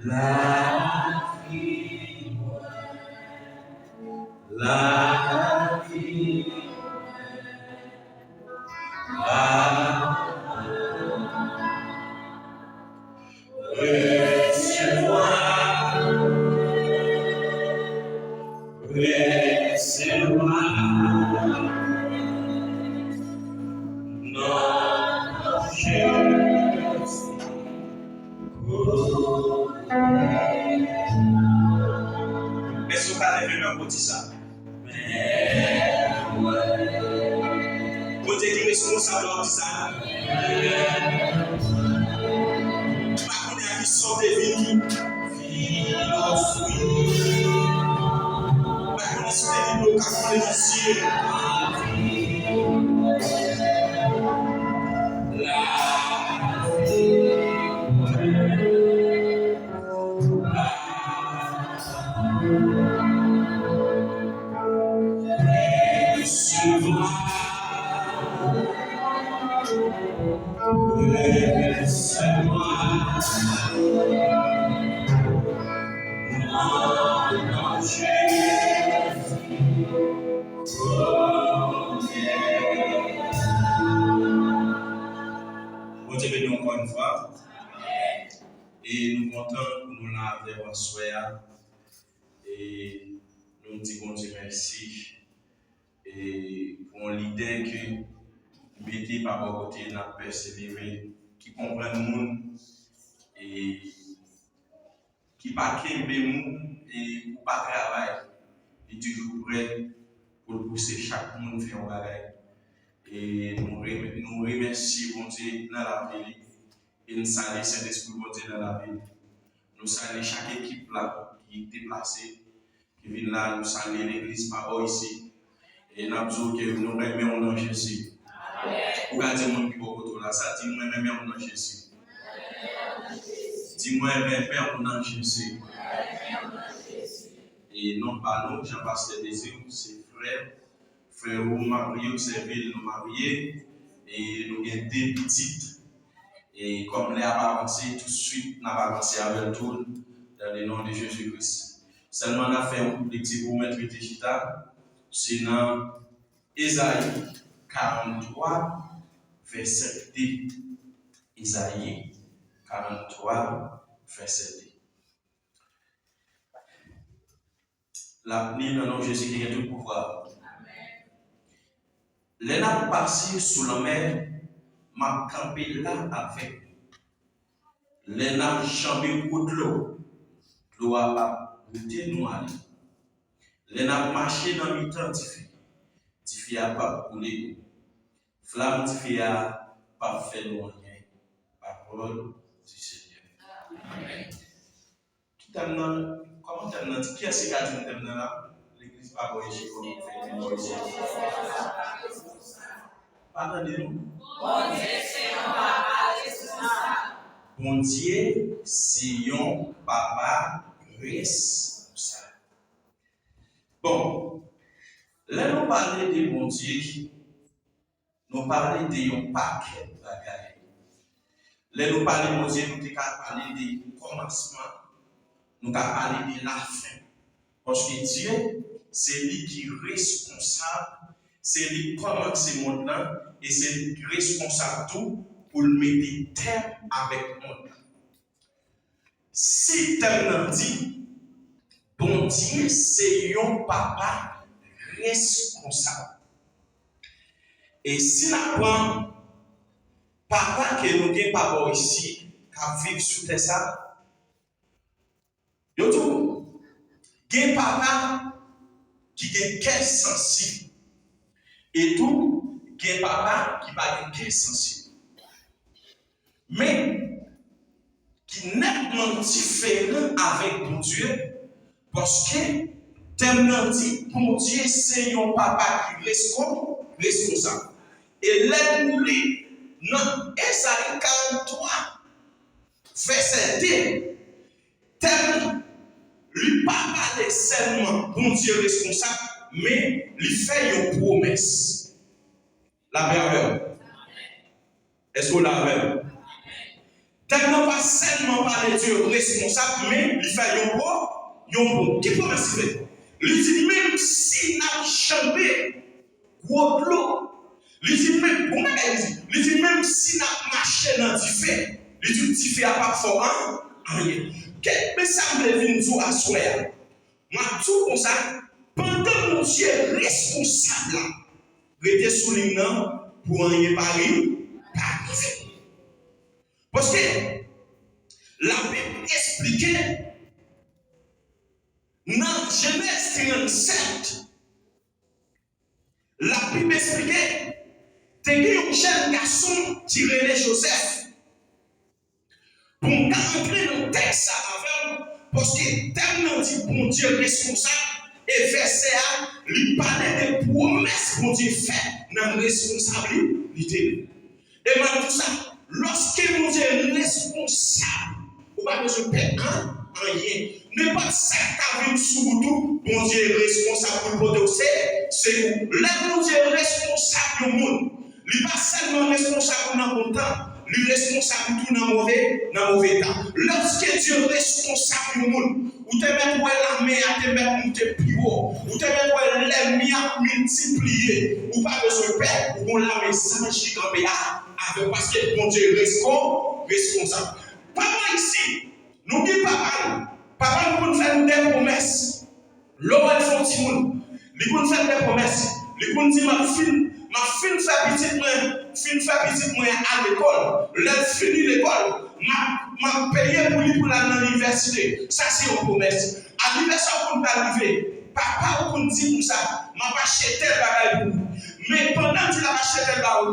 La vie, la vie, recevoir, non, Jésus. Mais ce qu'on a vu dans ça. Vous êtes responsable de ça. Pas qu'on a qui sort des vies. Pas qu'on espère nos cas de ciel. Encore une fois, et nous comptons pour nous laver en soir et nous disons bon Dieu merci et pour l'idée que mettez par vos côtés n'a persévérer, qui comprend le monde et qui pas qu'aimer nous et pour pas travailler, et toujours prêt pour pousser chaque monde faire un bagage. Et nous remercions bon Dieu dans la vie. Et nous saluons Saint-Esprit bon Dieu dans la vie. Nous saluons chaque équipe là qui est déplacée, qui vient là, nous saluons l'église parole ici. Et nous disons que nous remercions dans Jésus. Vous regardez mon qui est beaucoup là, ça dit moi remercions dans Jésus. Dis-moi remercions dans Jésus. Et non pas nous, Jean-Pasteur Désir, c'est frère ou marié, servir nous mariés, et nous avons deux petites. Et comme les a avancé, tout de suite, nous avons avancé avec tout dans le nom de Jésus-Christ. Seulement, on a fait un coup de petit pour mettre le chita, c'est dans Ésaïe 43, verset 2. Ésaïe 43, verset 2. L'avenir dans le nom de Jésus qui a tout pouvoir. Les nappes passées sous la mer, m'a campé là avec. Les nappes chambées pour de l'eau, l'eau a pas goûté noir. Les nappes marché dans le temps Tifi a pas coulé. Flamme Tifi a pas fait noir. Parole du Seigneur. Amen. Qui t'amène, comment t'amène, qui est-ce qui a dit t'amène là? L'église pas voyagée comme fait. Pardonnez-nous. Bon Dieu, c'est un papa responsable. Bon Dieu, c'est un papa responsable. Bon, là nous parlons de bon Dieu, nous parlons de un paquet de bagages. Là nous parlons de bon Dieu, nous parlons du commencement, nous parlons de la fin. Parce que Dieu, c'est lui qui est responsable. C'est lui qui commence ce monde-là et c'est lui qui est responsable tout pour le mettre terme avec le monde. Si terme dit, bon Dieu, c'est un papa responsable. Et si nous prenons papa que nous avons papa ici, qui vit sous terre ça, il y a un papa qui a un cœur sensible. Et tout, il y a un papa qui n'a pas un cœur sensible. Mais, qui est nettement différent avec bon Dieu, parce que, tellement dit, bon Dieu, c'est un papa qui est responsable. Et l'aide-nous, dans Ésaïe 43, verset 2, tellement, lui pas parler seulement bon Dieu responsable, mais lui fait une promesse. La meilleure. Est-ce qu'on l'a même? Tellement pas seulement parler de Dieu responsable, mais il fait un bon. Qui promesse il fait? Il dit même si n'a chambé gros de l'eau, il dit même si n'a marché dans du fait, il dit du fait à pas fort rien. Mais ça me vient tout à soi. Moi tout comme ça, pendant mon Dieu responsable, rester souligné pour rien pari. Parce que la Bible expliquait dans Genèse 37, la Bible expliquait que un jeune garçon tiré de Joseph pour entrer dans le texte avant, parce que tellement dit bon Dieu responsable, et verset A, il parlait des promesses bon Dieu fait dans la responsabilité. Et malgré tout ça, lorsque mon Dieu est responsable, vous n'avez pas besoin de perdre rien. Ne pas ça qui sous tout, mon Dieu est responsable pour le côté, c'est vous. Là, mon Dieu est responsable du monde. Il n'est pas seulement responsable dans le bon temps, il est responsable tout dans le mauvais temps. Lorsque Dieu est responsable du monde, ou te mettre la main à te mettre monter plus haut, ou te mettre l'ennemi à multiplier, ou pas besoin de perdre, ou la main sans chicaner parce que mon Dieu est responsable. Papa ici, nous disons papa nous fait des promesses. L'homme est font petit monde, il nous fait des promesses. Il nous dit ma fille fait petite moi à l'école. Elle finit l'école, m'a payé pour lui pour aller à l'université. Ça c'est une promesse. À l'université pour arriver, papa nous dit comme ça, m'a pas acheté tel bagage. Mais pendant que tu l'as acheté tel bagage,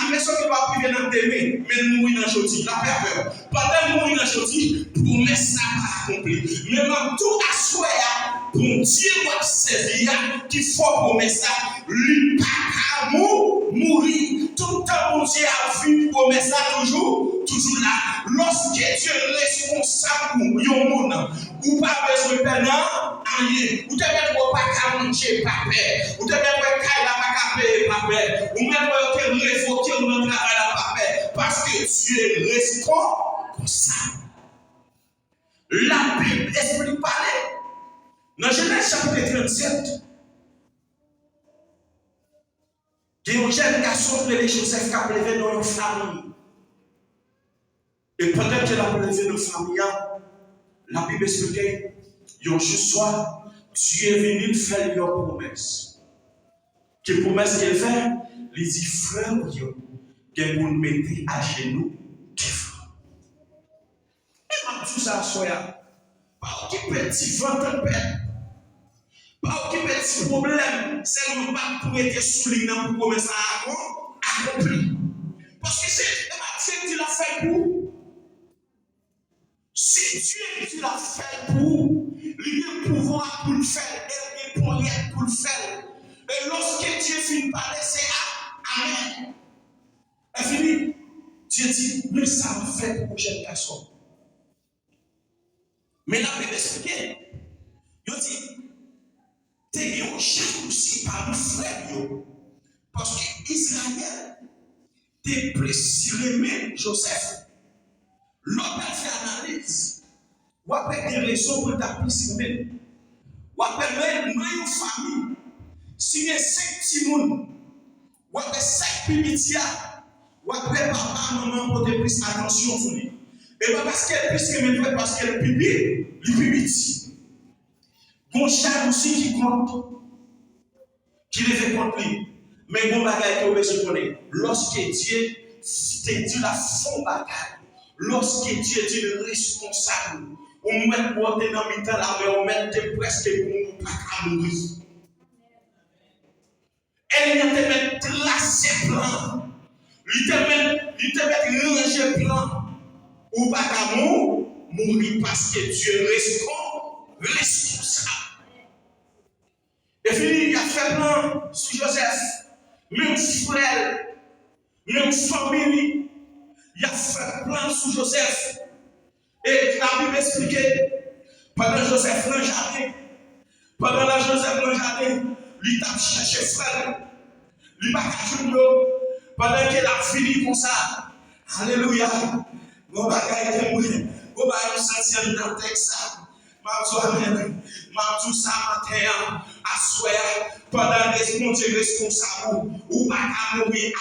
l'université qui va priver dans tes mains, mais nous mourir dans chaudier, la peur. Pendant que mourir dans chaudier, promesse ça pas accompli. Mais m'a tout assuré pour Dieu va servir qui faut promesse ça, lui pas mourir. Tout le temps, mon Dieu a vu promesse ça toujours là. Lorsque Dieu est responsable pour le monde, ou pas besoin de perdre rien, ou te mettre pas qu'à manger, pas peur, ou te mettre pas qu'à payer, pas peur, ou même pas révoquer ou même travail, pas peur, parce que Dieu est responsable. La Bible explique parler. Dans Genèse chapitre 37, il y a un jeune garçon de Joseph qui a levé dans une famille. Et pendant qu'il a levé dans une famille, la Bible explique un jour soir, Dieu est venu faire une promesse. Quelle promesse qu'il fait? Il dit, frère, que vous mettez à genoux, et ma tout ça, soya, pas qui petit ventre père. Pas aucun petit problème, c'est le pas pour être souligné pour commencer à accomplir. Parce que c'est Dieu l'a fait pour. C'est Dieu qui l'a fait pour. Il a le pouvoir pour le faire, il a le pouvoir pour le faire. Et lorsque Dieu finit par laisser Amen, et fini, Dieu dit, mais ça m'a fait pour jeune garçon. Mais la Bible explique, il dit, t'es un jalousie par le frère, parce que Israël t'es plus aimé Joseph. L'autre a fait analyse. Ou après des raisons pour ta plus aimé. Ou après même une famille. Si il y a 5 petits monde, ou après 5 pimitia, ou après papa, maman pour te plus attention sur lui. Et pas parce qu'elle plus aimé, parce qu'elle pipi, il pimiti. Bon jalousie qui compte. Qui les fait contre lui. Mais bon bagage que vous connaissez. Lorsque Dieu te dit la fond bagage, lorsque Dieu dit le responsable, on met pour te dans le temps là, mais on met presque pour pas qu'à mourir. Elle te met tracé plan. Il te met ranger plan. Ou pas qu'à mourir parce que Dieu est responsable. Et fini, il a fait plan sur Joseph, même frère, même famille, il a fait plan sur Joseph. Et la Bible explique, pendant Joseph dans le jardin, il a cherché frère, il n'a pas cherché pendant qu'il a fini comme ça. Alléluia. Bon bagaille de moi. Bon bagaille sentir dans le texte ça. Tout ça matin, à soir, pendant les mon Dieu responsable, ou pas qu'à mourir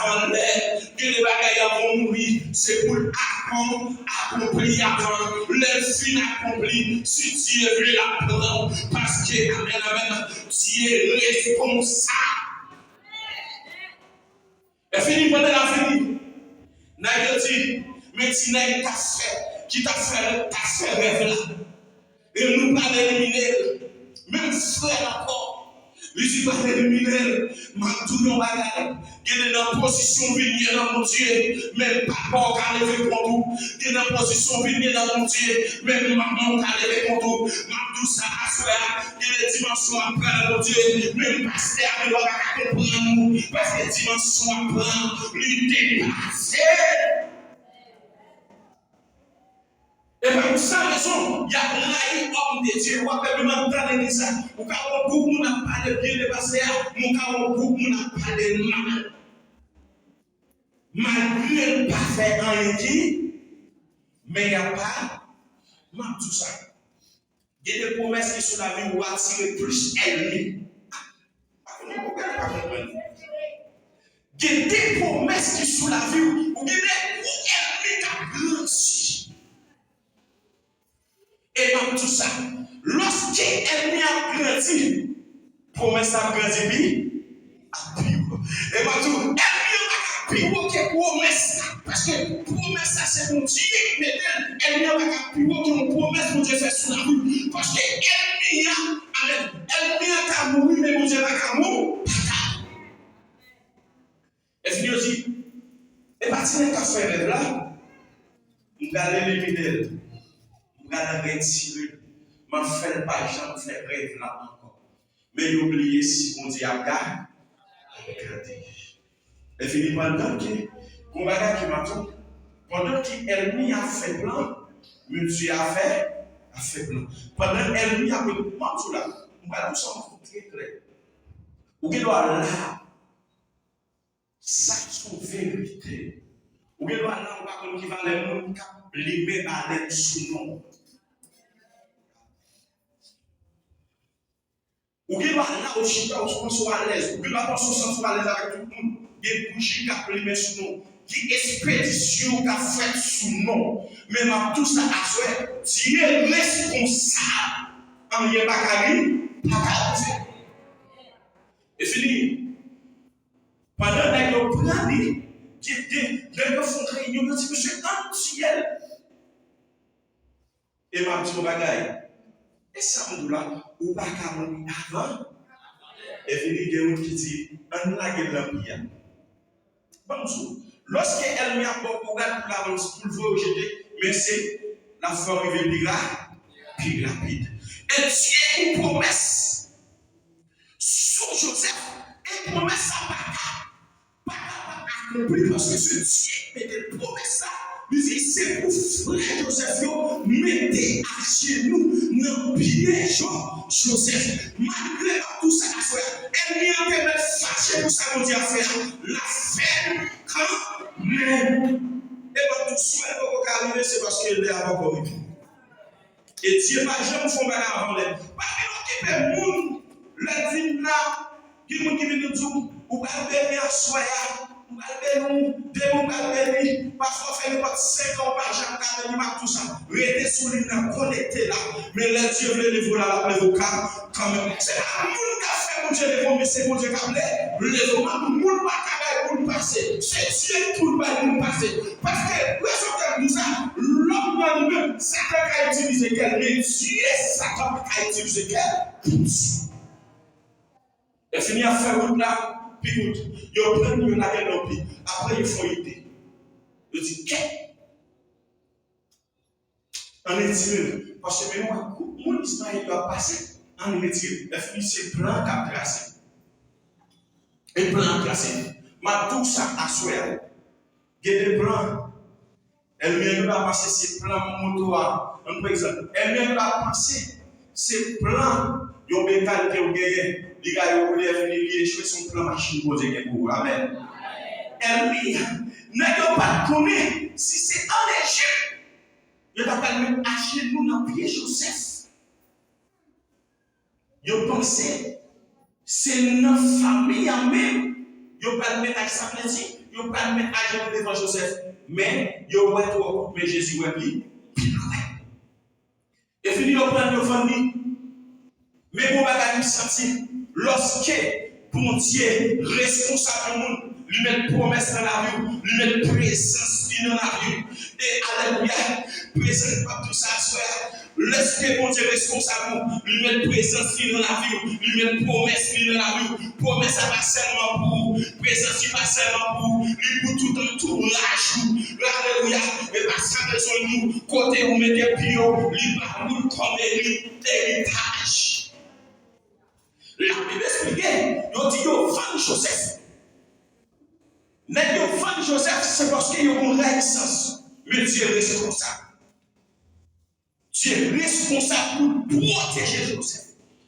avant l'air, que les bagailles vont mourir, c'est pour accomplir avant, le fin accompli, si Dieu veut la prendre, parce que, amen, Dieu est responsable. Et fini, pendant la fini, n'a dit, mais tu n'as pas fait, qui t'a fait rêve là. Et nous pas éliminer, même frère encore, nous ne pas éliminer, mais tout le monde est dans position venir dans mon Dieu, même papa qui a levé pour tout, qui est dans position venir dans mon Dieu, même maman qui a levé pour tout, même tout ça à faire, qui est des dimensions à prendre mon Dieu, même pasteur qui doit pas comprendre nous, parce que les dimensions à prendre, lui dépasser. Et par sa raison, il y a un homme de Dieu, ou après le mandat de l'église, ou quand on coupe, on n'a pas de bien dépassé, ou quand on coupe, on n'a pas de mal. Malgré ne pas faire rien qui, mais il n'y a pas mal tout ça. Il y a des promesses qui sont la vie où attirer plus ennemis. Il y a des promesses qui sont la vie où il y a des ennemis qui ont grandi. Et dans tout ça, lorsqu'elle a grandi, promesse a grandi, puis, et dans tout, elle n'a pas de promesse, parce que promesse, c'est mon Dieu, mais elle n'a pas de promesse pour Dieu faire sur la rue, parce que elle n'a pas mourir, mais mon Dieu n'a pas mourir. Et puis, il dit, et partir de café rêve là, vous allez l'éliminer. Vous allez retirer. Je ne fais pas jamais faire rêve là encore. Mais n'oubliez si on dit à gars, regardez. Et finit pendant que, qu'on va qui m'attend, pendant qu'elle a fait plan, Dieu a fait plan. Pendant qu'elle a fait plan, tout là, on va tout ça très clair. Ou qu'il doit là, ça c'est vérité. Ou qu'il doit là, on va comme qui va les gens qui libérer à sous nom. Ou qui doit là au chita, on soit à l'aise. Ou qui doit penser soit à l'aise avec tout le monde. Il y a des bougies qui ont libéré sous nom. Qui expédition qui a fait sous nom. Mais dans tout ça, à souhait, Dieu est responsable. En y a pas qu'à lui, pas qu'à faire. Et fini. Pendant que nous prenons, nous faisons réunion, nous disons, monsieur, entier. Et ma petite bagaille. Et ça me dit là, ou pas qu'à mourir avant. Et fini, il y a un qui dit, on l'a gagné la prière. Bonjour. Lorsqu'elle m'a beaucoup pour l'avance pour le voir jeter, mais c'est la forme plus rapide. Et Dieu a une promesse sur Joseph. Et promesse à pas accomplir parce que ce Dieu mettait une promesse à. Il dit c'est pour frère Joseph, mettez à genoux dans le piège Joseph. Malgré tout ça, elle n'y a pas de fâché pour ça qu'on dit à faire. La ferme quand même. Et pas tout souhait pour arriver, c'est parce qu'elle est avant qu'on et Dieu pas jamais font bagarre avant l'aide. Parce que nous qui fait monde, la vie là, qui nous dit ou pas bénir à soi. Parfois, fait pas 5 ans par jour, tout ça. Restez sous l'île, connecté là. Mais là, Dieu veut les voler à la vocal quand même. C'est pas le monde qui a fait mon Dieu les voler, mais c'est mon Dieu qui a fait les voler. Le monde pas pour le passer. C'est Dieu pour le passer. Parce que, raison de ça, l'homme dans lui-même, Satan a utilisé quel, mais Dieu, Satan a utilisé quel. Et fini à faire route là. Puis écoute, ils prennent la gueule dans le pays. Après, ils font idée. Ils disent, qu'est-ce on est tiré. Parce que maintenant, mon Ismaël doit passer. On est tiré. Et puis, c'est plan qui a tracé. Et plan tracé. Mais tout ça a souhaité. Il y a des plans. Elle vient de passer ces plans motoires. Par exemple, elle vient de passer ces plans. Ils ont bien qualité au gagné. Les gars, ils ont voulu venir échouer son plan machine pour dire pour vous. Amen. elle n'a pas connu si c'est en Égypte. Il n'a pas même à genoux dans le pied Joseph. Il pensait, c'est notre famille même. Il n'a pas mettre à sa plaisir, il n'a pas mettre à genoux devant Joseph. Mais il va être mais Jésus va dire, et fini, il prend le famille. Mais vous avez senti, lorsque bon Dieu responsable monde, lui met promesse dans la vie, lui met présence dans la vie. Et alléluia, présence pas tout ça, soeur. Lorsque bon Dieu responsable, lui met présence dans la vie, lui met promesse dans la vie. Promesse pas seulement pour vous, présence pas seulement pour vous, lui pour tout entourage. Alléluia, et pas ça besoin de nous, côté où mettez pied, lui pas nous comme héritage. La Bible explique, il dit, yo vend Joseph. Mais yo vend Joseph, c'est parce qu'il y a une réticence. Mais Dieu est responsable. Dieu est responsable pour protéger Joseph.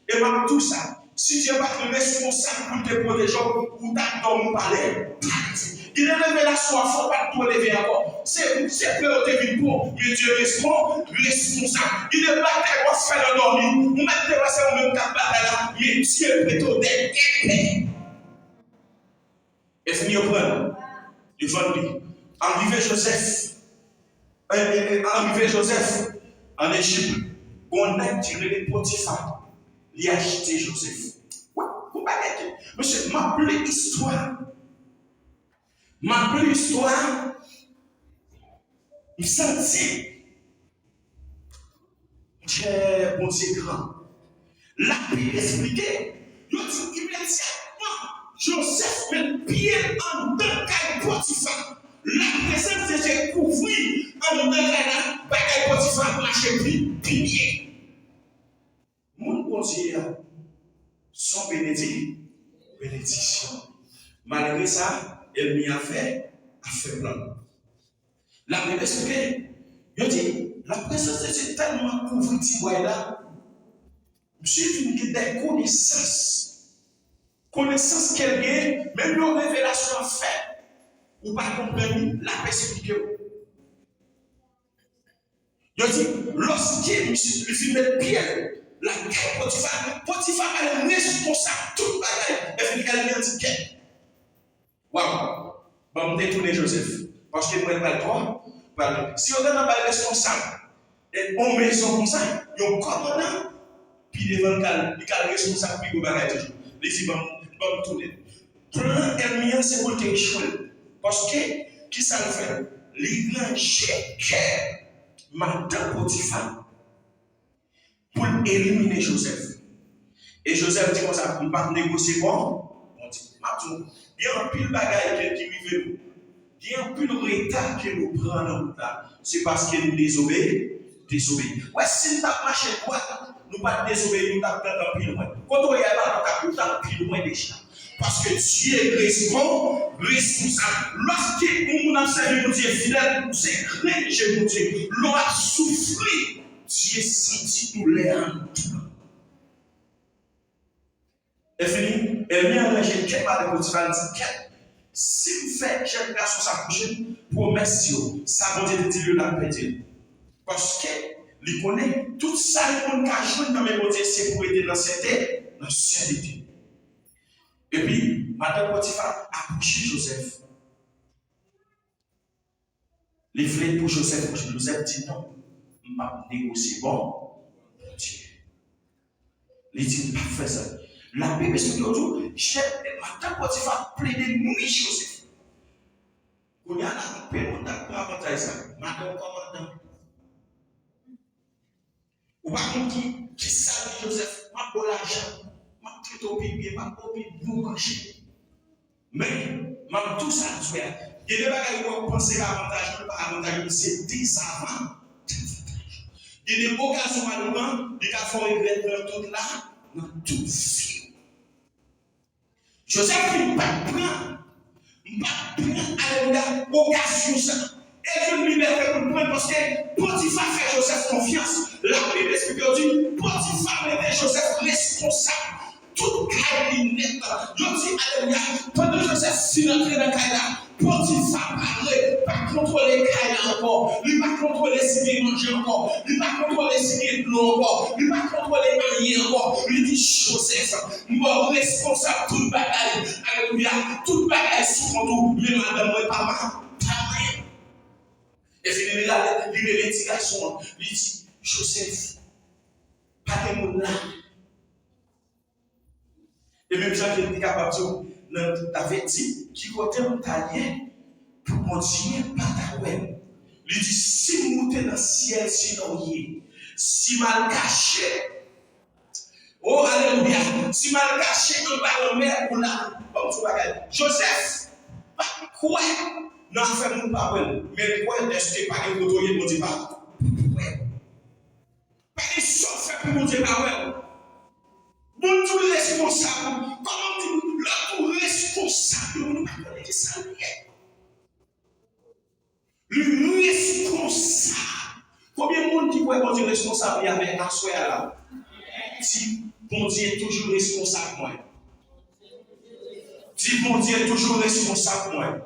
Et même tout ça, si Dieu n'est pas responsable pour te protéger, ou t'attends mon palais, il est levé la soif, il ne faut pas tout lever encore. C'est peur de vie pour, mais Dieu est responsable. Il est bataille pour se faire endormir. Vous mettez pas même ta bataille là, mais Dieu est plutôt des épées. Et fini au point. Il va dire, arrivé Joseph en Égypte, on a tiré les Potiphar, il a acheté Joseph. Ouais, vous m'avez monsieur, ma plus histoire. Ma plus histoire, il sentit, j'ai bon Dieu grand. La Bible expliquait, il dit immédiatement, Joseph met pied en dedans de Potiphar. La présence de Dieu couvrit en dedans de bagaille Potiphar, marcher pied. Mon bon Dieu, son bénédiction. Malgré ça, elle m'y a fait plan. La Bible explique, il dit, la présence de Dieu tellement couvre Tiboy là, monsieur finit des connaissances qu'elle gagne, même nos révélations faites, ou pas comprendre, la paix explique. Il dit, lorsqu'il finit de pied, la Potiphar est responsable de toute bagaille, et finit qu'elle dit qu'elle. Waouh! Bon, détourner Joseph. Parce que moi, pas toi. Si on est dans le responsable, et on met son comme ça, il y a un commandant, puis devant le responsable, puis il va toujours. Il dit, bon, tourner. Plan ennemi, c'est pour te échouer. Parce que, qui ça le fait? Les cœur, madame Potiphar, pour éliminer Joseph. Et Joseph dit comme ça, on ne va pas négocier bon. On dit, Matou. Il y a un pile de bagaille qui vivent nous. Il y a un pile de retard que nous prenons dans le temps. C'est parce que nous désobéissons. Ouais, si nous avons marché droit, nous ne pas désobéir, nous avons un pile loin. Quand on y a nous avons un pile loin déjà. Parce que Dieu est responsable. Lorsque nous avons servi nos Dieu fidèles, nous sommes chez nos Dieu. L'on a soufflé. Dieu sentit nous les hantes. Et fini, elle vient arranger quel pas de Potiphar dit si vous faites quel garçon s'approcher, promesse ça va dire Dieu l'a pété. Parce que il connaît tout ça, le monde qui a joué dans mes mots, c'est pour aider dans cette ancienneté. Et puis, madame Potiphar a approché Joseph. Les flèches pour Joseph dit non, je ne vais pas négocier. Bon, Dieu. Il dit, pas faire ça. La Bible explique aujourd'hui, madame Potiphar plaidait nuit Joseph. Quand il y a la paix, on a pas avantage ça. Madame commandant. Ou par contre, qui salue Joseph, ma bonne l'argent, ma traite au pied, ma copie, nous manger. Mais, ma tout ça, il y a des bagages où on pense à avantage, pas avantage, c'est désavantage. Il y a des occasions malheureusement, des cas font regretter tout là, dans toute vie. Joseph ne pas prendre à l'occasion ça. Et une liberté pour prendre parce que Potiphar fait Joseph confiance. La Bible explique dit Potiphar mettait Joseph responsable. Toute caille nette. Je dis alléluia. Pendant Joseph s'il entrait dans la caille là, contrôler si il mange encore. Il ne va pas contrôler si il de l'eau encore. Il ne va pas contrôler rien encore. Il dit Joseph, moi responsable de toute bagaille. Alléluia. Toute bagaille sous mon dos. Mais madame, moi, pas mal. Et puis il regarde les petits garçons. Il dit Joseph, pas de monde là. Et même Jean qui était capable de t'avait dit, qui côté on taillait pour continuer par ta web. Il dit, si vous êtes dans le ciel, sinon si mal caché, oh alléluia, si mal caché, on va le mettre pour là. Joseph, quoi? Non, fait-nous pas well. Mais quoi, est-ce que pas de côté, on dit pas? Pas de choses fait pour dire pas well. Bon, tout responsable, comment dire, le tout responsable, nous ne pouvons pas dire ça. Le responsable. Combien de monde qui peut être responsable avec un soir là? Si bon Dieu est toujours responsable, moi. Si bon Dieu est toujours responsable, moi.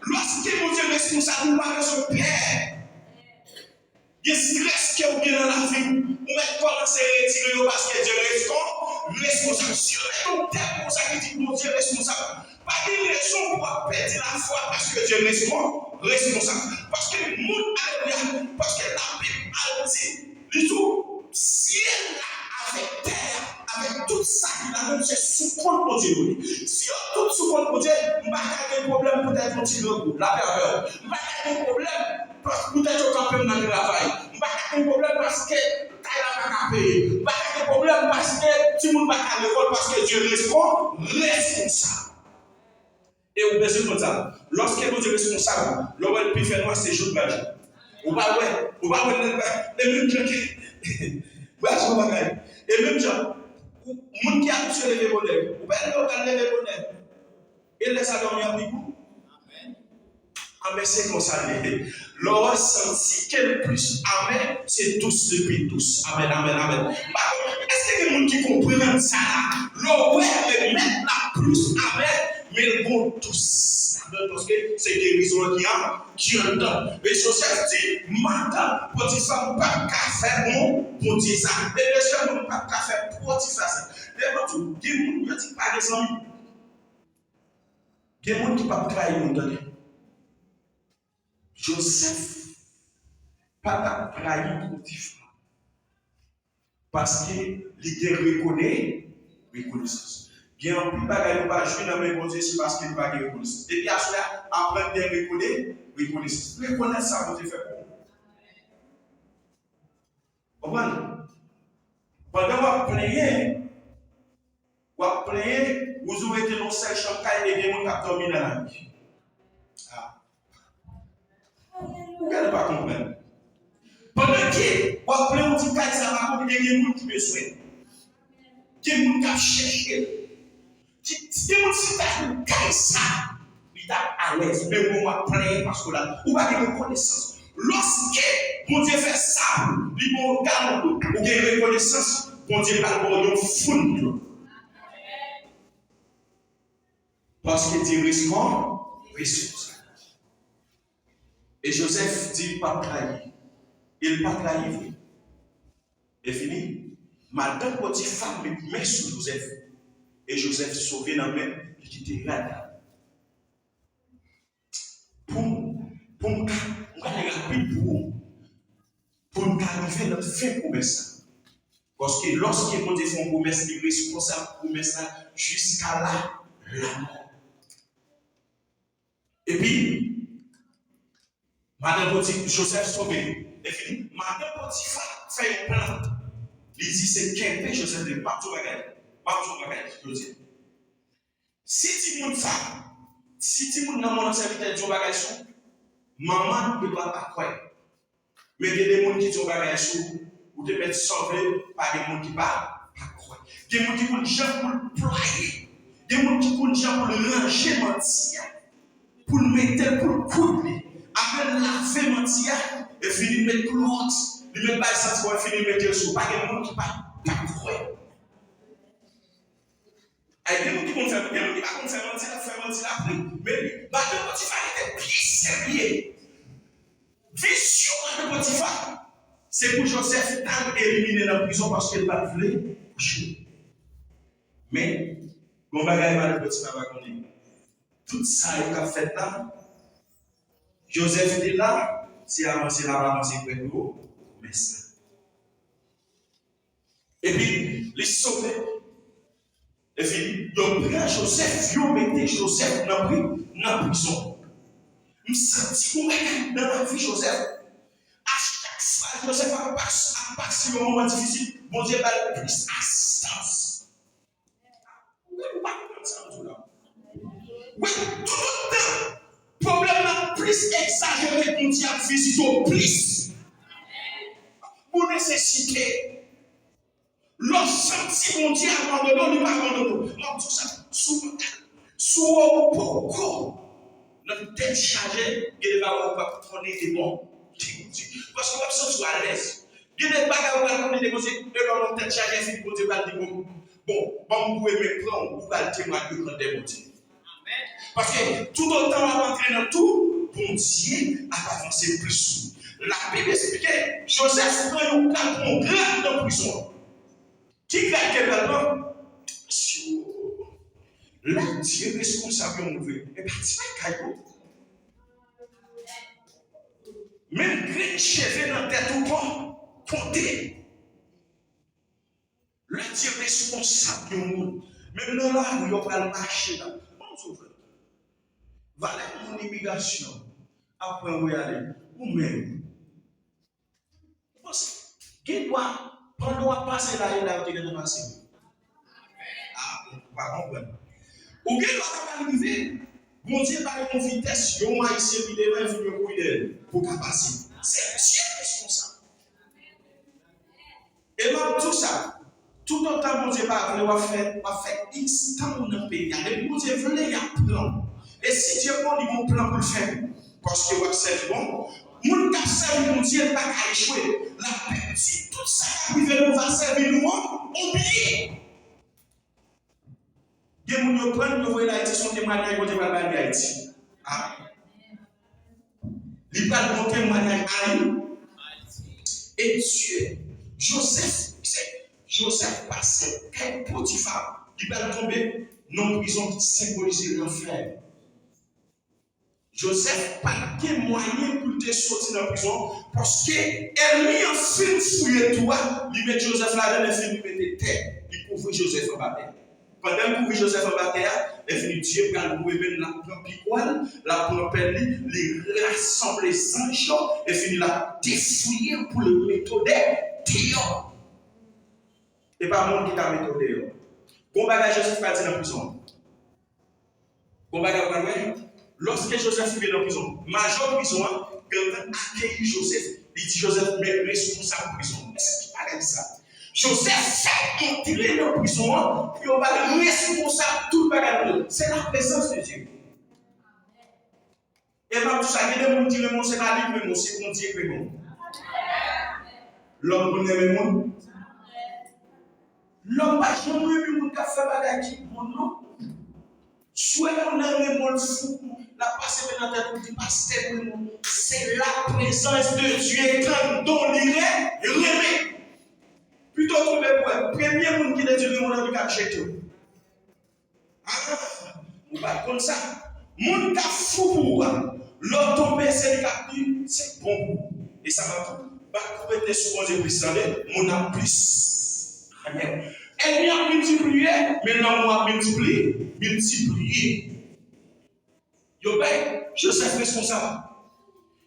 Lorsque mon Dieu est responsable, nous avons son père. Il y a stress qui est dans la vie. On va commencer à retirer parce que Dieu est responsable. Si on est au terme pour ça qui dit mon Dieu est responsable, pas de raison pour perdre la foi parce que Dieu est responsable. Parce que le monde parce que la Bible a dit, du tout, ciel avec terre, avec tout ça qui a même, c'est sous compte pour Dieu. Si on tout sous compte pour Dieu, on va avoir des problèmes peut-être un petit peu, la peur. On va avoir des problèmes parce que peut-être qu'on peut dans le travail. On va avoir des problèmes parce que t'as la pas payer. On va avoir des problèmes parce que tout le monde va à l'école parce que Dieu est responsable. Et vous pensez comme ça. Lorsque vous êtes responsable, l'homme peut faire noir ces jours de magie. Ou pas ouais, les mêmes gens qui. Et même gens, les gens qui a touché les bonheurs, vous pouvez regarder les bonheurs. Et laisse à dormir avec vous. Amen, c'est comme ça. L'homme senti qu'elle plus. Amen, c'est tous depuis tous. Amen, amen, amen. Est-ce qu'il y a des gens qui comprennent ça? L'homme est mettre la plus. Amen. Mais le bon tous, parce que c'est guérison qui entend. Mais Joseph dit, madame, Potiphar, pas qu'à faire bon dire ça. Et les gens n'ont pas qu'à faire Potiphar ça. Les gens disent, il y a des par exemple, il y a des gens qui ne peuvent pas trahir. Joseph, pas trahir Potiphar. Parce qu'il reconnaît reconnaissance. Il y a un peu de bagaille qui va jouer dans mes bons c'est parce qu'il n'y a pas de reconnaissance. Et puis après, apprendre à reconnaissance. Reconnaître ça, vous fait pour vous. Comprenez? Pendant que vous plaignez, vous aurez été dans cette chambre et des gens qui dormi dans la vie. Vous n'allez pas comprendre. Pendant que vous plaignez, vous dites que ça va comprendre, il y a des gens qui besoin. Il y a des gens qui cherchent. Si vous êtes ça, il est à l'aise, mais vous m'appelez parce que là, vous avez une reconnaissance. Lorsque mon Dieu fait ça, il vous regarde, vous avez une reconnaissance, mon Dieu va vous fondre. Parce que Dieu responsable. Et Joseph dit pas trahir. Il pas trahir. Et fini. Madame Potiphar met sur Joseph. Et Joseph sauvé dans la main, il était là. Pour nous arriver dans la fin promesse. Parce que lorsqu'il y a une promesse, il est responsable de promesse jusqu'à la mort. Et puis, Madame Potiphar, Joseph sauvé. Et puis, Madame Potiphar fait un plan. Il dit c'est qu'un Joseph de partout bagaille. Si tu montes ça, si tu montes dans mon serviteur de bagage, maman ne peut pas croire. Mais il y a des gens qui ont bagage ou te mettre sauvé par des gens qui ne peuvent pas croire. Des gens qui ont des gens pour le ployer. Des gens qui ont des gens pour le ranger mentir. Pour le mettre pour le couper. Après laver mentir et finir de mettre l'autre. Il met pas ça pour finir de mettre le sous. Pas des gens qui ne peuvent pas croire. Il y a des gens qui vont faire mentir, faire mentir après. Mais Madame Potiphar était bien sérieux. C'est pour Joseph t'a éliminé dans la prison parce qu'il n'a pas voulu coucher. Mais, bon bagage va le petit papa qu'on dit. Tout ça, il a fait là. Joseph était là, c'est avancé là, avancé près de vous, mais ça. Et puis, les sauver. Et puis, donc, prend Joseph, il mettait Joseph dans la prison. Il sentit qu'on dans la vie Joseph. À chaque fois, Joseph a passé un moment difficile. Bon Dieu va le plus assistance. Oui, tout le temps. Problème plus exagéré qu'on dit à visiter plus. Pour nécessiter. L'on sentit mon Dieu abandonné, il pas abandonné. L'on tout ça, sous beaucoup. Notre tête chargée, il va pas prendre des bons. Parce qu'on va se sentir à l'aise. Il n'est pas capable de prendre des conseils, et l'on tête chargée, c'est pour dire que bon, vous pouvez me prendre, vous allez témoigner de des motifs. Parce que tout autant on va entrer dans tout, bon Dieu a avancé plus. La Bible expliquait, Joseph prend un grand dans prison. Qui gagne également? Là, Dieu est responsable de nous. Et parti pas caillou. Même green cheveux dans la tête ou pas, comptez. Là, Dieu est responsable de nous. Même dans la rue, on va le marcher là. Bon, valez mon immigration. Après, on va aller. Ou même. Qui doit, pendant passer là, il a été passé. Ah, on va comprendre. Ou bien, on va arriver. Mon Dieu va une vitesse, il va essayer de faire pour passer. C'est Dieu responsable. Et même tout ça, tout autant mon Dieu va faire instant dans le pays. Et mon Dieu veut y a plan. Et si Dieu prend mon plan pour le faire, parce que vous savez bon, mon cap servi mon Dieu pas qu'à échouer. La petite, tout ça qui arrive, nous va servir nous, oubliez. Il y a des gens qui prennent le voyage d'Haïti, son témoignage pour le témoignage d'Haïti. Il va le témoignage d'Haïti. Et Dieu, Joseph passait, quel Potiphar, il va tomber dans la prison qui symbolise l'enfer. Joseph n'a pas de moyen pour te sortir de la prison parce qu'elle lui a fait fouiller toi, il met Joseph là-dedans, il fait mettre terre, il couvre Joseph en bataille. Pendant que vous Joseph en bataille, il finit Dieu quand vous pouvez mettre la piquoine, la propelle, les rassembler sans chaud, et finit la défouiller pour le méthoder dehors. Et pas monde qui t'a méthodé dehors. Bon bagage Joseph pas dit dans la prison. Bon bagage lorsque Joseph est dans la prison, major prison, quand on accueille Joseph, il dit Joseph, mais responsable de prison. Est-ce qu'il parle de ça? Joseph fait entrer dans la prison, puis on va le responsable de tout le bagage. C'est la présence de Dieu. Et même tout ça, il y a des gens qui disent, mais c'est pas lui, mais c'est mon Dieu que bon. L'homme connaît le monde. L'homme va jamais lui mon café bagage qui mon nom. Soit on a le monde fou, la passe dans la tête du pasteur, c'est la présence de Dieu quand on l'irait, remet. Plutôt que le premier monde qui est Dieu, le monde qui a acheté. Ah, on va comme ça. Monde qui a fou pour l'autre tombé, c'est le cap c'est bon. Et ça va tout. Bah, pour être supposé plus salé, mon a plus. Elle vient multiplier, mais non, moi multiplier. Yo ben, je suis responsable.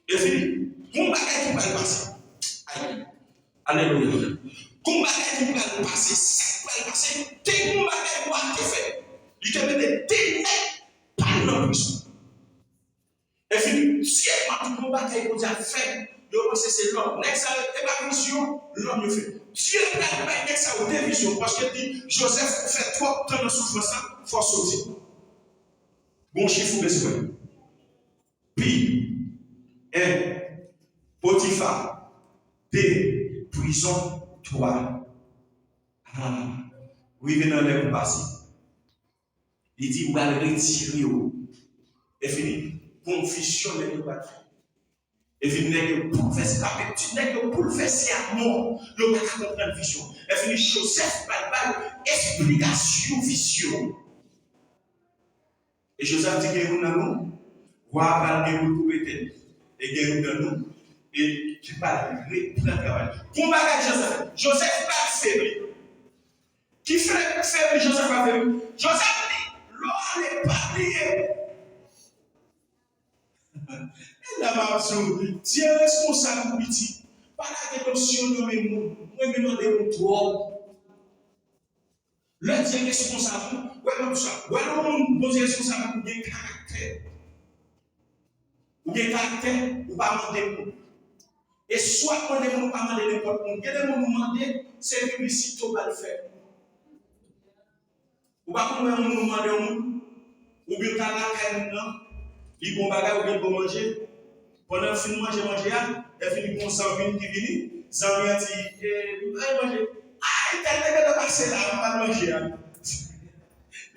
Et fini. Mon bagage qui va passer. Alléluia. Mon bagage qui va passer, ça va passer. T'es mon bagage pour te faire. Il te met des pas dans la prison. Et fini. Si elle m'a tout mon bagage pour dire faire, je pense que c'est l'homme. Next, elle va mission, l'homme le fait. Dieu n'a pas dit ça aux télévisions parce qu'il dit Joseph fait trop de temps de souffrance, il faut sortir. Bon chiffre, besoin. Puis, Potiphar, des prisons, toi. Oui, venez dans le passé. Il dit, vous allez retirer. Et fini, confusion de nous battre. Et puis, nous n'avons bouleversé la petite, nous n'avons bouleversé à mort. Nous n'avons pas comprendre la vision. Et puis, Joseph parle explication vision. Et Joseph dit que nous avons voir parler pour peut-être. Et que nous avons et qui parle pour le travail. Pour bagage Joseph, Joseph pas faible. Qui fait faible, Joseph pas faible. Joseph dit, l'on n'est pas lié. La marche, Dieu est responsable pour petit. Pas la rédemption de mes mots. Moi, je me demande mon trop. Le Dieu est responsable. Ouais, comme ça. Ouais, on Dieu est responsable pour bien caractère. Ou bien caractère, ou pas demander. Et soit on ne pas demander n'importe quoi. Il y a des gens qui nous demandent, c'est publicité, on va le faire. Ou pas qu'on nous demande, ou bien t'as la carne, il bon bagage, ou bien bon manger. Pendant que vous mangez, et puis vous avez qui vient, vous avez dit, manger. Ah, il t'a de passer là, on va manger.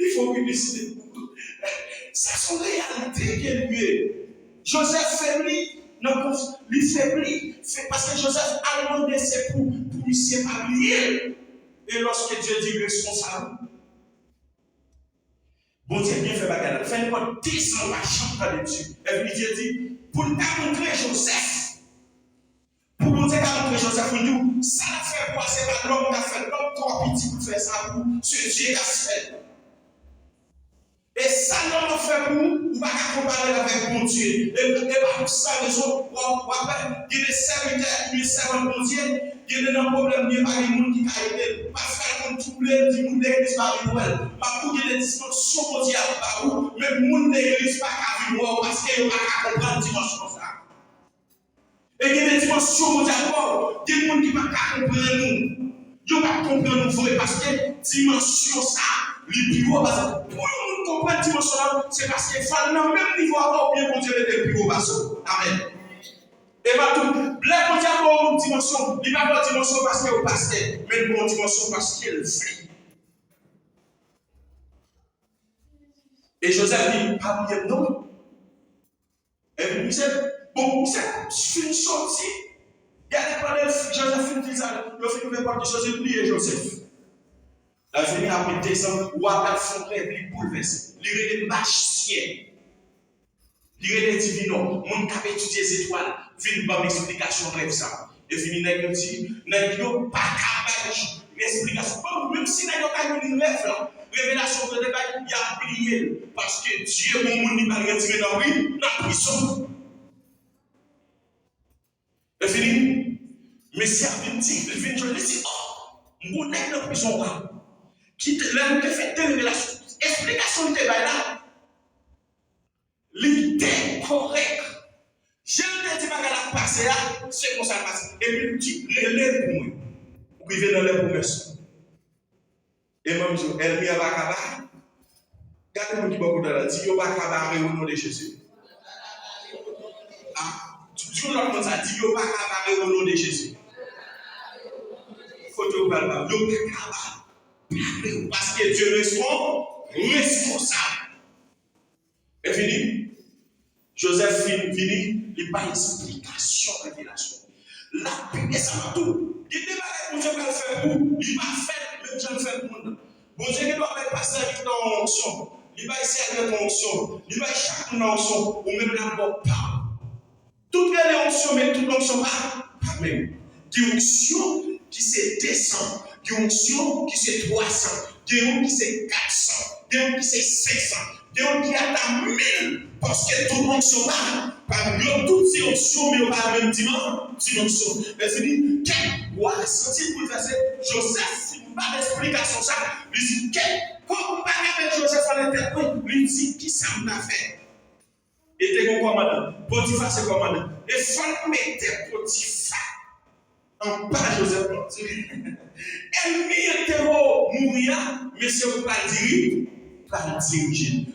Il faut publicité. C'est son réalité qui est liée. Joseph faiblit, non, il faiblit, c'est parce que Joseph a demandé c'est pour lui séparer. Et lorsque Dieu dit responsable, bon Dieu bien fait bagarre. Fait une descend la chambre de Dieu. Et puis Dieu dit, pour nous montrer Joseph, pour nous montrer Joseph, pour nous, ça l'a fait quoi? C'est pas l'homme qui a fait, l'homme trop petit pour faire ça pour ce Dieu qui a fait. Et ça, l'homme fait pour nous, on va comparer avec mon Dieu. Et pas pour ça, les autres, il y a des serviteurs, il y a des servants de Dieu, il y a des problèmes, il y a pas de monde qui a aidé. Parce qu'on trouve les gens de l'église par Noël. Pas pour qu'il y ait des dysfonctions mondiales par où, même les gens de l'église pas qu'à vivre parce qu'ils n'ont pas qu'à comprendre la dimension ça. Et il y a des dimensions mondiales, il y a des gens qui n'ont pas qu'à comprendre nous. Ils n'ont pas qu'à comprendre nous parce que dimension ça, les bureaux, parce que pour nous comprendre la dimension là, c'est parce qu'il faut dans le même niveau avoir bien pour Dieu les bureaux. Amen. Et maintenant, les mondiales ont une dimension, il n'y a pas de dimension parce qu'il est au pasteur, mais une bonne dimension parce qu'il fait. Et Joseph dit, pas bien non. Et puis, c'est bon, c'est une sortie. Il y a des problèmes, Joseph dit ça, il fait une partie de Joseph, lui et Joseph. La vie a mis descendre, ou à son rêve, il bouleverse. Il est des magiciens. Il est des divinants. Mon cap étudier les étoiles, fin par l'explication de rêve ça. Et fini, n'a dit, n'a pas capable l'explication. Même si n'a pas une rêve là, révélation de détail, il a prié. Parce que Dieu, mon monde, il va retirer dans la prison. Et fini, mais si il dit, il vient de dire, oh, mon est dans la prison là. Qui te fait des révélations. Explication de là. L'idée correcte. Je ne dis pas qu'elle a passé là, c'est comme ça passe. Et puis, il dit, relève pour moi. Ou il vient dans les promesses. Et même, elle vient à Bakaba. Regardez-moi qui va vous dire, dit, yo Bakaba, au nom de Jésus. Ah, tu dis, là, comme ça, dit, yo Bakaba, au nom de Jésus. Faut que vous parlez pas. Yo Bakaba. Parce que Dieu répond responsable. Et fini. Joseph fini, il n'y a pas d'explication de révélation. La Bible, ça va tout. Il n'est pas là pour Dieu va le faire pour. Il va faire, même Dieu le fait pour nous. Bon Dieu ne doit pas passer avec ton onction. Il va essayer avec ton onction. Il va chaque onction, ou même d'abord pas. Toutes les onctions, mais toutes les onctions pas même. Des onctions qui se descendent. Des onctions qui se 300, des onctions qui se 400, des onctions qui se 500, des onctions qui attendent 1000, parce que tout le monde se bat. Parmi toutes ces onctions, mais pas la même dimension. Mais c'est dit, quel roi senti pour faire Joseph, si vous pas d'explication ça, il dit, comment parler avec Joseph à l'interprète, il dit, qui ça m'a fait? Et t'es mon commandant, Potiphar c'est commandant. Et faut mettre Potiphar en bas Joseph. Elle mérite mourir, mais c'est pour pas diriger.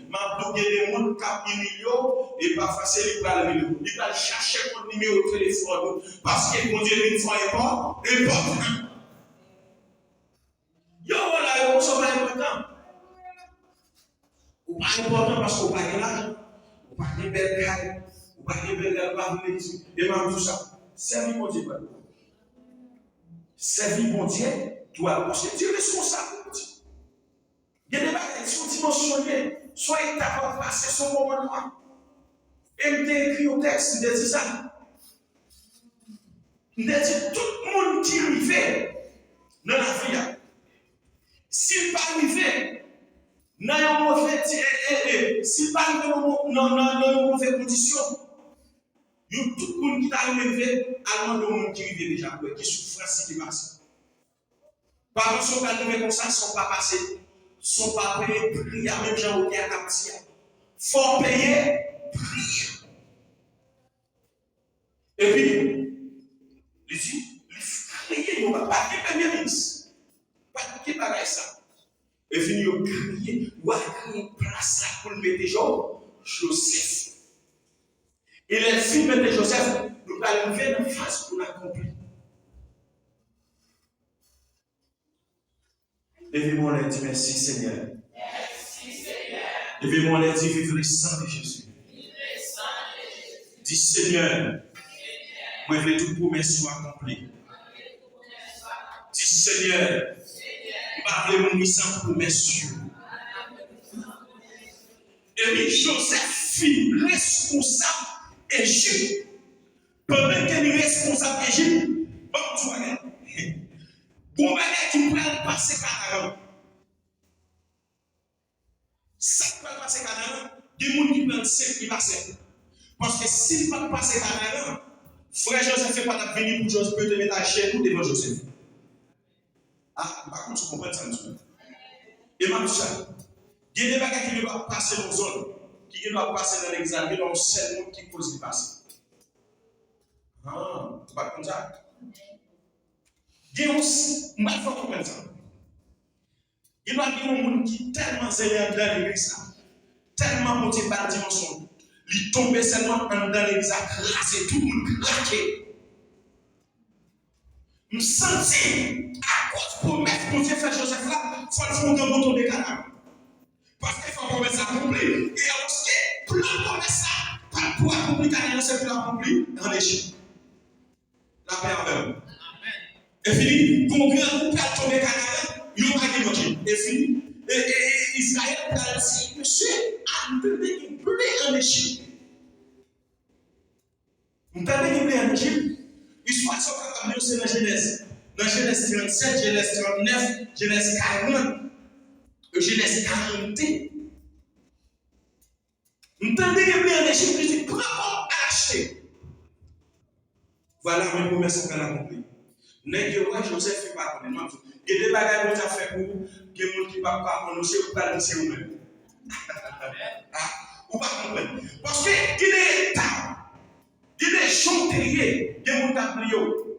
Ma double des gens qui millions et parfois c'est les bras de millions. Il va chercher mon numéro de téléphone parce que mon Dieu une fois est pas important. Yo voilà, yo sont pas important. Ou pas important parce qu'on pas de l'argent, ou pas de belle caille, ou Pas de belle, pas de l'église. Et même tout ça. Servir mon Dieu. Servir mon Dieu doit parce que Dieu est responsable. Il y a des bagages qui sont dimensionnés. Soyez capable de passer son moment. Et je t'ai écrit au texte, il dit ça. Il dit tout le monde qui arrive dans la vie, s'il pas arrivé dans une mauvaise, s'il pas arrivé dans une mauvaise condition, tout le monde qui est arrivé, alors le monde qui arrive déjà, qui souffre, qui passe. Par contre, si on va arriver comme ça, ils ne sont pas passés, ils ne sont pas payés, prier, même gens qui ont été captés. Il faut payer, prier. Et puis, il dit, crier, il ne va pas de ministre. Pas de bagage ça. Et puis, il crier, il va créer une place là pour le mettre Joseph. Et les filles de Joseph, nous allons lever une face pour l'accomplir. Levez-moi les dit merci Seigneur. Merci Seigneur. Levez-moi les dit vive le sang de Jésus. Dis Seigneur, moi je veux toute promesse soit accomplie. Dis Seigneur, je veux mon sans promesse. Et puis Joseph fut responsable Égypte. Pendant qu'il est responsable Égypte, bon tu vois, bon bagage qui peut passer Canaan. Ça peut passer Canaan, des gens qui prennent 5 qui passent. Parce que s'il ne peut pas passer Canaan, frère Joseph ne peut pas venir pour Joseph, peut te mettre à chair ou devant Joseph. Ah, par contre, tu comprends ça, monsieur. Et même ça, il y a des bagages qui ne doivent pas passer dans la zone, qui ne doivent pas passer dans l'examen, dans le seul monde qui pose les passer. Ah, tu vas comme ça. Il y a aussi, je ne sais pas comment ça. Il y a des gens qui tellement zélés dans l'église, tellement monté par la dimension, ils tombent seulement dans l'église, crassé, tout le monde craqué. Je me sens à cause pour mettre mon Dieu faire Joseph là, il faut le faire un bouton de canard. Parce qu'il faut promesse à accomplir. Et lorsque plus on promesse ça, pour accomplir canard, c'est plus accompli en Égypte. La paix avec vous. Et fini, pour grand groupe à tomber canard, il n'y a pas de manger. Et fini. Et Israël a dit, monsieur, a donné une plaie en Égypte. Vous avez une plaie en Égypte. L'histoire sont capables de dans Genèse. Dans Genèse 37, Genèse 39, Genèse 40, Genèse 40. Vous entendez que bien en Égypte, je dis, prends à acheter. Voilà mes promesses qu'on a accomplies. N'est-ce pas Joseph fait pas comme moi. Il y a des bagages que vous avez fait pour que les gens qui ne parlent pas prononcer ou pas dire c'est vous-même. Ou pas comprendre. Parce que il est temps. Il est chanterier, il y a mon tablio,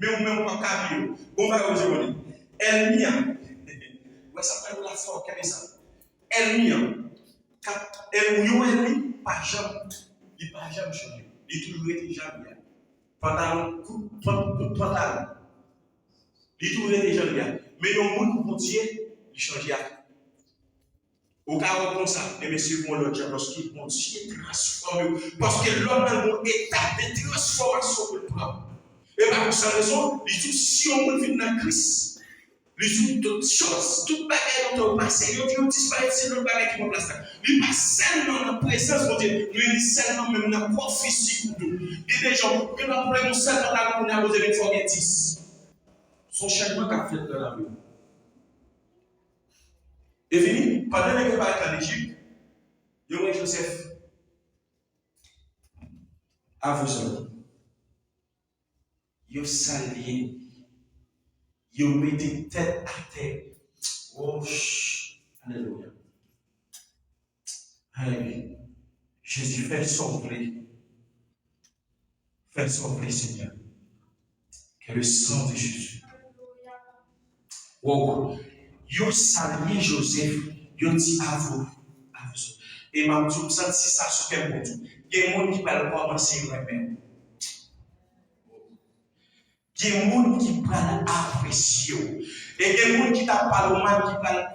mais on ne met pas cabio. Bon, va vous dire, elle mia. Ouais, ça fait la foi, quel est ça? Elle mia. Elle mia, pas jamais. Il pas jamais changé. Il toujours été jamais. Pantalon, pantalon. Il toujours été jamais. Mais le monde, mon Dieu, il change. Au cas où comme ça, et messieurs, mon Lord, lorsqu'il mon Dieu transforme, parce que l'homme dans une étape de transformation pour le prendre. Et par cette raison, il dit si on vit dans Christ, il dit toutes choses, toutes bagages dont on passe, il dit disparaît, c'est le bagage qui me place là. Il pas seulement dans la présence de Dieu, mais il seulement même dans la prophétie pour nous. Il y a des gens qui n'ont pas seulement dans la communauté, vous avez fait 10. Son changement qu'a fait dans la vie. Et fini, pendant que je en Égypte, il y a Joseph aveugle. Il a salié. Il a mis tête à terre. Oh, alléluia. Alléluia. Jésus fait sauver. Fais sauver, Seigneur. Que le sang de Jésus. Wow. Yo salué Joseph, yo dit à vous. Et ma tout ça si ça se fait pour tout. Il y a des gens qui parlent pas commencer même. Il y a des gens qui parlent apprécier. Et il y a des gens qui parlent mal, qui parlent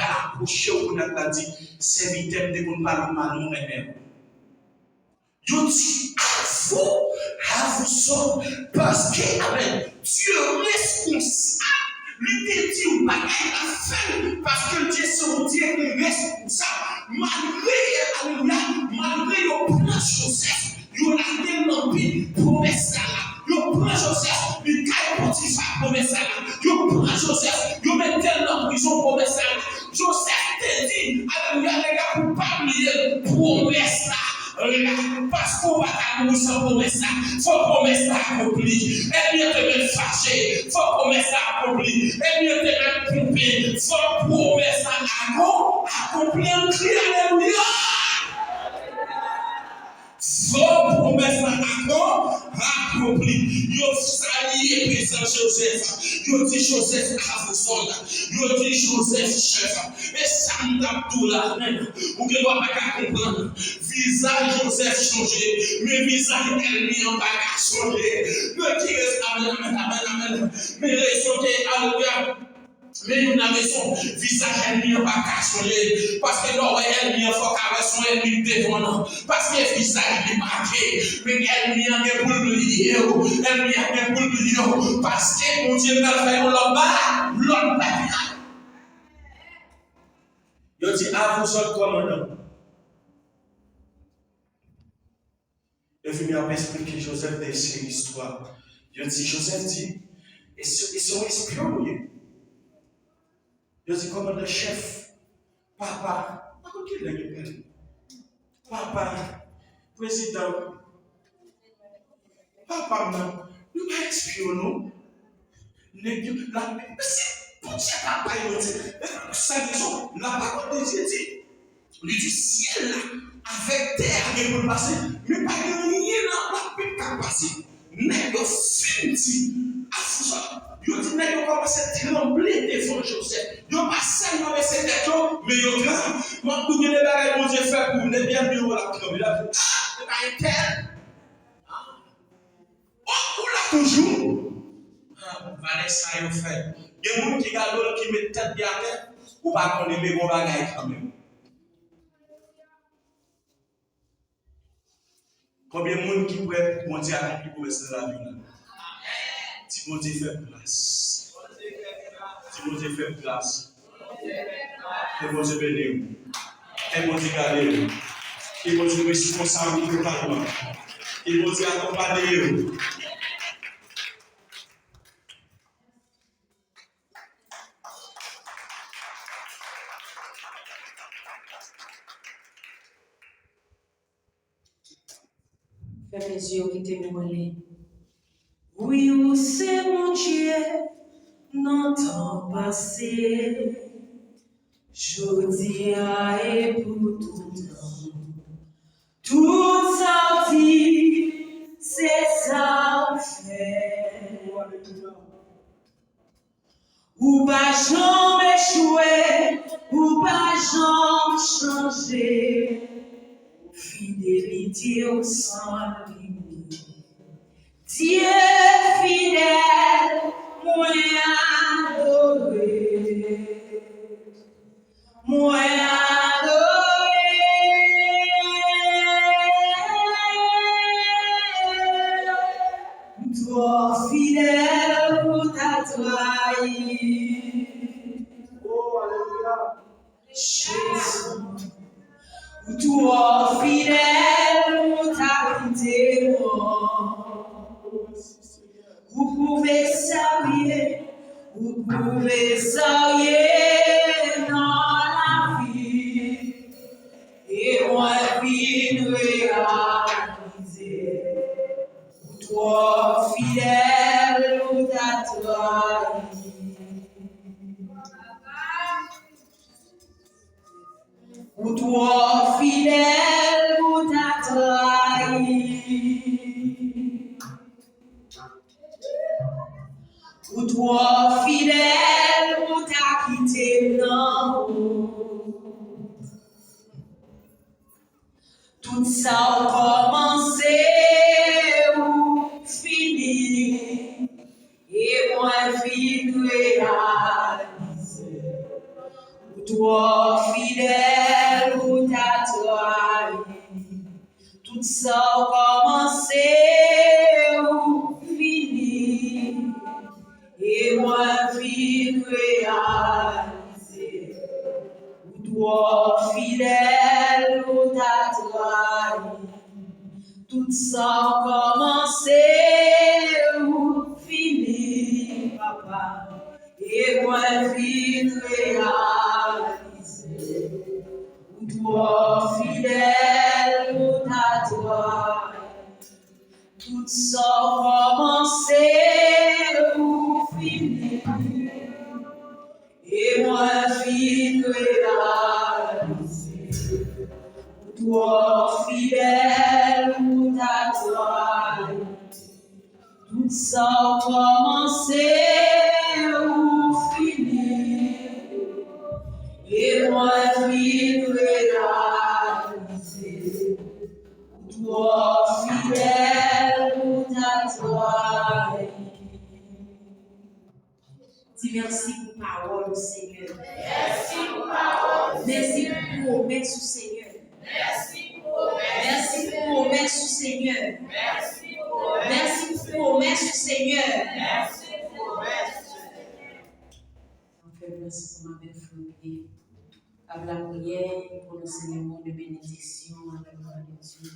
approcher, on a dit serviteur de qu'on parle mal nous même. Yo dit, à vous sortir, parce que, amen, Dieu responsable. Lui te dit ou pas la fin, parce que Dieu c'est Dieu qui responsable. Malgré le plan Joseph, il a tellement pris promesse là. Il prend Joseph, il caille Potiphar promesse là. Il prend Joseph, il met tellement en prison promesse là. Joseph te dit, alléluia les gars, pour pas oublier promesse là. Parce qu'on va t'accomplir sans promesse là. Faut promesse là accomplie. Et bien te mettre fâché. Faut promesse là accomplie. Et bien te mettre trompé. Faut promesse là accomplie. Alléluia. Faut promesse accomplie. Yo salié président Joseph. Yo dit Joseph avocat. Yo dit Joseph chef. Et ça m'abdoula. Ou que doit pas comprendre. Visage Joseph changé. Mais visage ennemi en pas changé. Le qui reste amen. Mais raison que alléluia. Mais nous avons son visage ennemi n'a pas changé. Parce que l'oreille ennemi a faut qu'avec son ennemi devant. Parce que le visage est marqué. Mais l'ennemi a des boules liées. L'ennemi a des boules liées. Parce que mon Dieu n'a fait l'homme bas. L'homme bas. Il dit à vous autres commandants. Il vient à m'expliquer Joseph de cette histoire. Il dit Joseph dit, et son espion. Je dis comme le chef, papa, papa, président, papa, nous pas espionnons. Mais c'est pour ça papa, ça raison, la parole de Dieu dit, du ciel là, avec terre, il peut passer, mais pas de rien dans la paix qui passer. N'est pas fini. Yo dit n'a pas commencé à trembler devant Joseph. Yo pas seulement mais c'est tête mais yo grand. Moi pour que les bagages mon Dieu fait pour ne bien mieux la trembler là. C'est pas un tel. On l'a toujours. Vanessa yo fait. Il y a des gens qui regardent qui mettent tête bien terre ou pas connaître mes bons bagages quand même. Combien de monde qui pourrait mon Dieu accomplir pour rester dans la vie là? Si mon Dieu fait place. Si mon Dieu fait place. Et mon Dieu bénit. Et mon Dieu garde. Et mon Dieu responsable totalement. Et mon Dieu accompagne. Fais mes yeux qui t'aiment. Oui, où c'est mon Dieu, n'entend passer. Jodi et pour tout temps. Tout sorti, c'est ça fait. Ou pas jamais échoué, ou pas jamais changer. Fidélité au sang limite. Dieu fidèle, moi adoré. Moi adoré. Toi fidèle, pour ta trahi. Oh, alléluia. Jésus. Toi fidèle, pour ta quitté moi. Vous pouvez saluer dans la vie, et moi vie réaliser. Toi fidèle, ou ta trahi. Ou toi fidèle, ou ta trahi. Ou toi fidèle, ou t'as quitté non. Tout ça a commencé ou fini. Et moi vie réalisée. Ou toi fidèle, ou t'as trahi. Tout ça et moi vite réaliser. Toi fidèle à toi, tout sans commencer ou finir, et moi vite réaliser. Toi fidèle à toi, tout sans commencer ou finir, et moi vite réaliser. Toi fidèle à toi. Dis merci pour parole au Seigneur. Merci pour parole. Merci pour promesse au Seigneur. Merci pour promesse au Seigneur. Merci pour promesse au Seigneur. Merci pour promesse. En fait, merci pour ma belle famille. À la prière pour le Seigneur de bénédiction à la gloire de Dieu.